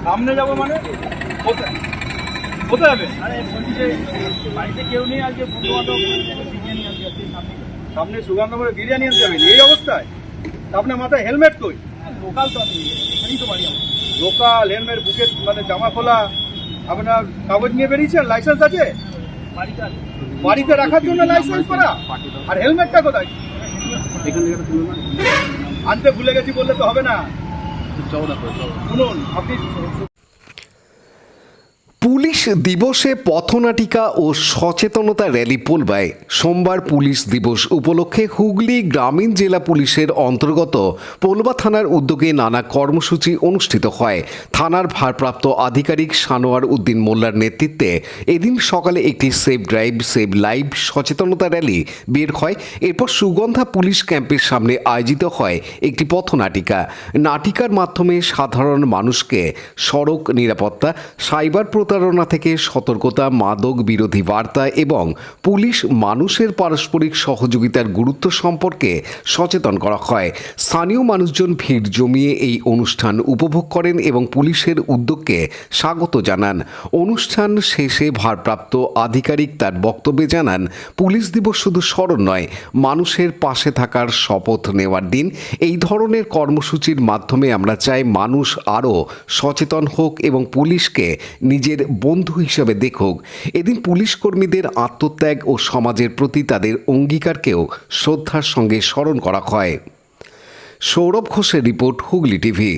সামনে যাবো মানে কোথায় কোথায় যাবে? আরে বলছি যে বাড়িতে কেউ নেই, আজকে বন্ধু বান্ধব বিরিয়ানি আনতে যাচ্ছে সামনে সুগন্ধপুরে বিরিয়ানি আনতে যাবেন এই অবস্থায়? আপনার মাথায় হেলমেট কই? লোকাল তো আমি এখানেই তো বাড়ি আমার। লোকাল হেলমেট বুকে মানে জামা খোলা, আপনার কাগজ নিয়ে বেরিয়েছেন? লাইসেন্স আছে? বাড়িতে রাখার জন্য লাইসেন্স করা, আর হেলমেটটা কোথায়? আনতে ভুলে গেছি বললে তো হবে না। শুনুন আপনি পুলিশ দিবসে পথনাটিকা ও সচেতনতা র্যালি পোলবায় সোমবার পুলিশ দিবস উপলক্ষে হুগলি গ্রামীণ জেলা পুলিশের অন্তর্গত পোলবা থানার উদ্যোগে নানা কর্মসূচি অনুষ্ঠিত হয়। থানার ভারপ্রাপ্ত আধিকারিক সানোয়ার উদ্দিন মোল্লার নেতৃত্বে এদিন সকালে একটি সেভ ড্রাইভ সেভ লাইভ সচেতনতা র্যালি বের হয়। এরপর সুগন্ধা পুলিশ ক্যাম্পের সামনে আয়োজিত হয় একটি পথনাটিকা। নাটিকার মাধ্যমে সাধারণ মানুষকে সড়ক নিরাপত্তা, সাইবার প্রতারণা থেকে সতর্কতা, মাদক বিরোধী বার্তা এবং পুলিশ মানুষের পারস্পরিক সহযোগিতার গুরুত্ব সম্পর্কে সচেতন করা হয়। স্থানীয় মানুষজন ভিড় জমিয়ে এই অনুষ্ঠান উপভোগ করেন এবং পুলিশের উদ্যোগকে স্বাগত জানান। অনুষ্ঠান শেষে ভারপ্রাপ্ত আধিকারিক তার বক্তব্যে জানান, পুলিশ দিবস শুধু স্মরণ নয়, মানুষের পাশে থাকার শপথ নেওয়ার দিন। এই ধরনের কর্মসূচির মাধ্যমে আমরা চাই মানুষ আরও সচেতন হোক এবং পুলিশকে নিজের বন্ধু হিসেবে দেখুক। এদিন পুলিশ কর্মীদের আত্মত্যাগ ও সমাজের প্রতি তাদের অঙ্গীকারকেও শ্রদ্ধার সঙ্গে স্মরণ করা হয়। সৌরভ ঘোষের report, Hooghly TV.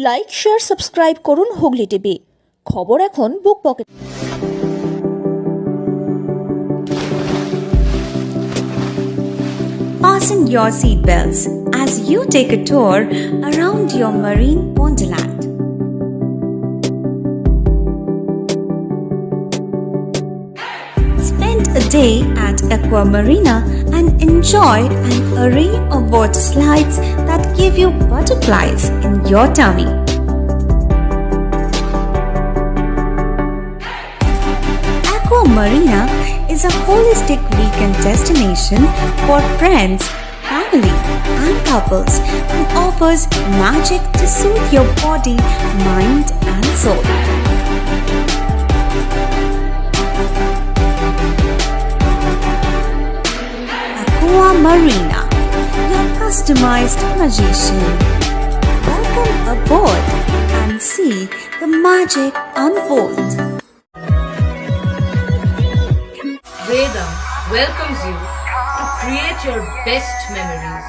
Like, share, subscribe করুন হুগলি টিভি। খবর এখন বুক pocket. Fasten your seatbelts as you take a tour around your marine wonderland. Spend a day at Aqua Marina and enjoy an array of water slides that give you butterflies in your tummy. Aqua Marina is a holistic weekend destination for friends, family, and couples and offers magic to soothe your body, mind, and soul. Aqua Marina, your customized magician. Welcome aboard and see the magic unfold. Veda welcomes you to create your best memories.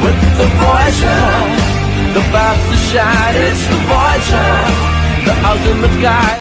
With the Voyager, the path to shine, it's the Voyager, the ultimate guide.